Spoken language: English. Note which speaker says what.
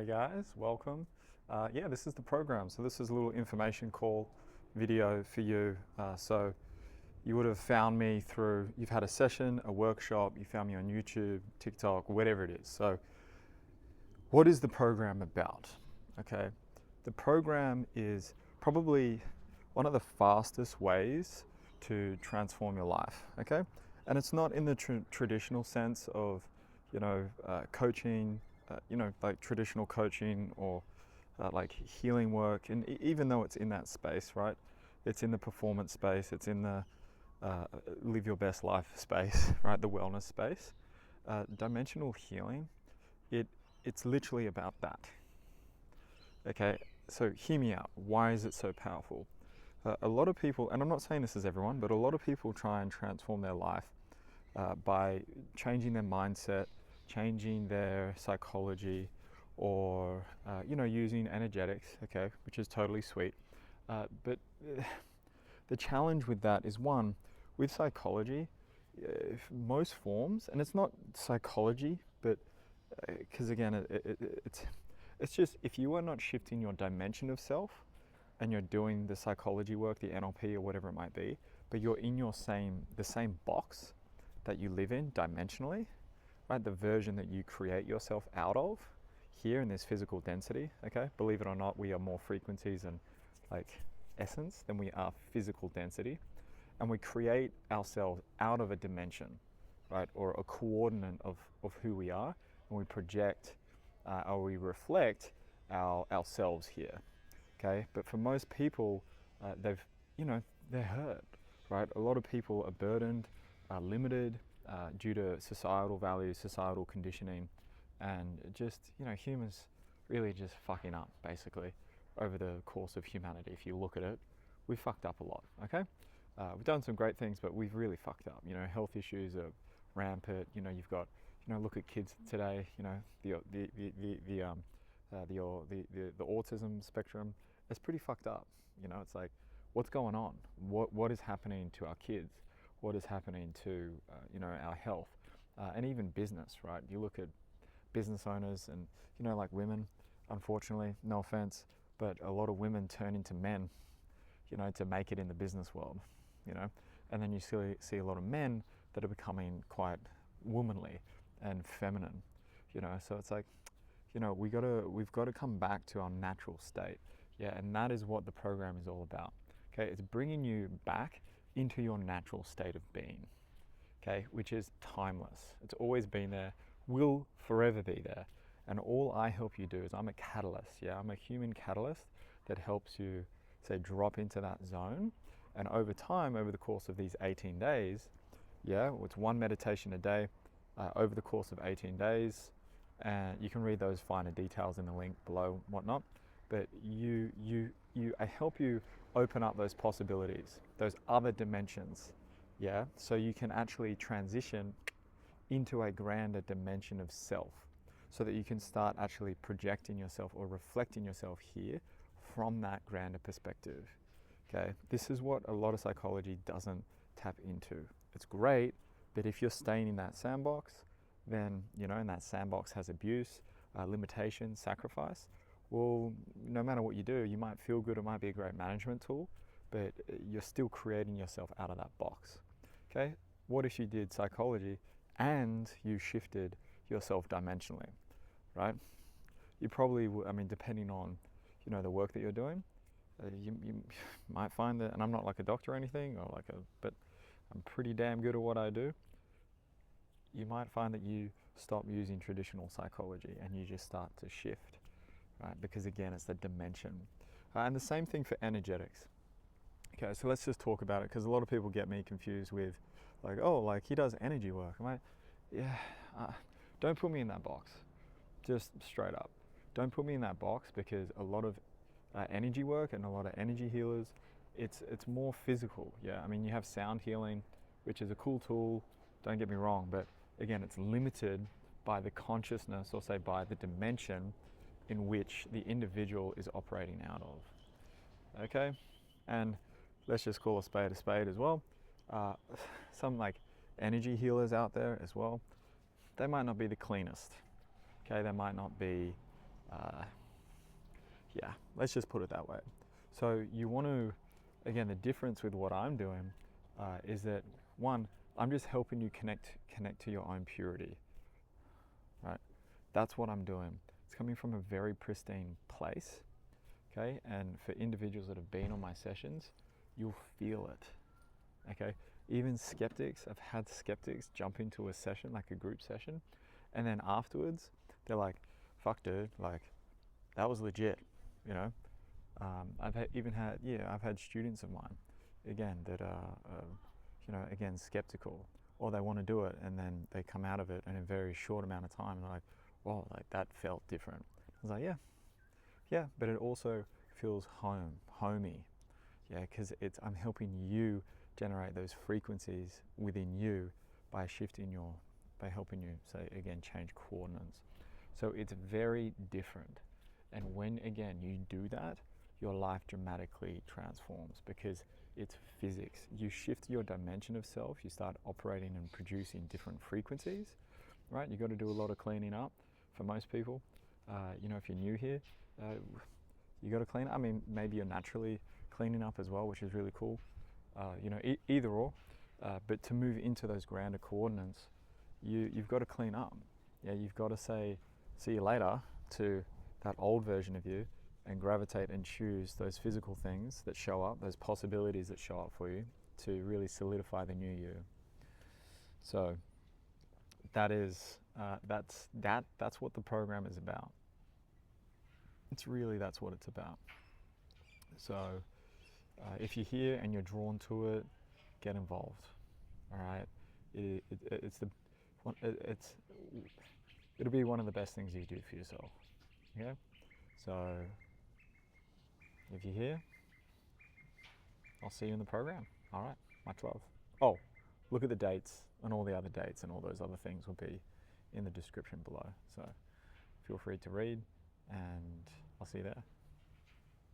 Speaker 1: Hey guys, welcome. Yeah, this is the program. So this is a little information call video for you. So you would have found me through, you've had a session, a workshop, you found me on YouTube, TikTok, whatever it is. So what is the program about? Okay, the program is probably one of the fastest ways to transform your life, okay? And it's not in the traditional sense of, coaching, like traditional coaching or like healing work. And even though it's in that space, right? It's in the performance space, it's in the live your best life space, right? The wellness space. Dimensional healing, it's literally about that. Okay, so hear me out. Why is it so powerful? A lot of people, and I'm not saying this is everyone, but a lot of people try and transform their life by changing their mindset, changing their psychology, or using energetics, okay, which is totally sweet. But the challenge with that is, one, with psychology, most forms, and it's not psychology, but because again, it's just if you are not shifting your dimension of self, and you're doing the psychology work, the NLP or whatever it might be, but you're in the same box that you live in dimensionally, right? The version that you create yourself out of here in this physical density, okay? Believe it or not, we are more frequencies and like essence than we are physical density. And we create ourselves out of a dimension, right? Or a coordinate of who we are, and we project or we reflect ourselves here. Okay, but for most people, they're hurt, right? A lot of people are burdened, are limited due to societal values, societal conditioning, and just, humans really just fucking up, basically, over the course of humanity. If you look at it, we've fucked up a lot, okay? We've done some great things, but we've really fucked up. Health issues are rampant. You've got, look at kids today, the autism spectrum. It's pretty fucked up. It's like, what's going on? What is happening to our kids? What is happening to our health, and even business, right? You look at business owners, and like women, unfortunately, no offense, but a lot of women turn into men, to make it in the business world, and then you see a lot of men that are becoming quite womanly and feminine, So it's like, we've got to come back to our natural state. Yeah, and that is what the program is all about. Okay, it's bringing you back into your natural state of being. Okay, which is timeless. It's always been there, will forever be there. And all I help you do is I'm a catalyst. Yeah, I'm a human catalyst that helps you, say, drop into that zone. And over time, over the course of these 18 days, yeah, it's one meditation a day over the course of 18 days. And you can read those finer details in the link below, whatnot. But I help you open up those possibilities, those other dimensions, yeah? So you can actually transition into a grander dimension of self, so that you can start actually projecting yourself or reflecting yourself here from that grander perspective, okay? This is what a lot of psychology doesn't tap into. It's great, but if you're staying in that sandbox, then, and that sandbox has abuse, limitation, sacrifice, well, no matter what you do, you might feel good, it might be a great management tool, but you're still creating yourself out of that box, okay? What if you did psychology and you shifted yourself dimensionally, right? You probably, depending on, the work that you're doing, you might find that, and I'm not like a doctor or anything, but I'm pretty damn good at what I do. You might find that you stop using traditional psychology and you just start to shift, right? Because again, it's the dimension. And the same thing for energetics. Okay, so let's just talk about it, because a lot of people get me confused with like, oh, like he does energy work. I'm like, yeah, don't put me in that box. Just straight up. Don't put me in that box, because a lot of energy work and a lot of energy healers, it's more physical. Yeah, you have sound healing, which is a cool tool, don't get me wrong, but again, it's limited by the consciousness, or say by the dimension in which the individual is operating out of, okay? And let's just call a spade as well. Some like energy healers out there as well, they might not be the cleanest, okay? They might not be Yeah, let's just put it that way. So you want to, again, the difference with what I'm doing is that one, I'm just helping you connect to your own purity, right? That's what I'm doing. It's coming from a very pristine place, okay? And for individuals that have been on my sessions, you'll feel it, okay? Even skeptics, I've had skeptics jump into a session, like a group session, and then afterwards, they're like, fuck dude, like, that was legit, you know? I've had students of mine, again, that are, again, skeptical, or they want to do it, and then they come out of it in a very short amount of time, and they're like, wow, like that felt different. I was like, yeah, but it also feels homey, yeah, because I'm helping you generate those frequencies within you by helping you, say, again, change coordinates. So it's very different. And when, again, you do that, your life dramatically transforms because it's physics. You shift your dimension of self, you start operating and producing different frequencies, right? You've got to do a lot of cleaning up for most people. If you're new here, you got to clean up. I mean, maybe you're naturally cleaning up as well, which is really cool. Either or. But to move into those grander coordinates, you've got to clean up. Yeah, you've got to say, see you later to that old version of you and gravitate and choose those physical things that show up, those possibilities that show up for you to really solidify the new you. So that's what the program is about. That's what it's about. So if you're here and you're drawn to it, get involved. All right, it'll be one of the best things you do for yourself. Okay, so if you're here, I'll see you in the program. All right, much love. Oh, look at the dates, and all the other dates and all those other things will be in the description below. So feel free to read, and I'll see you there.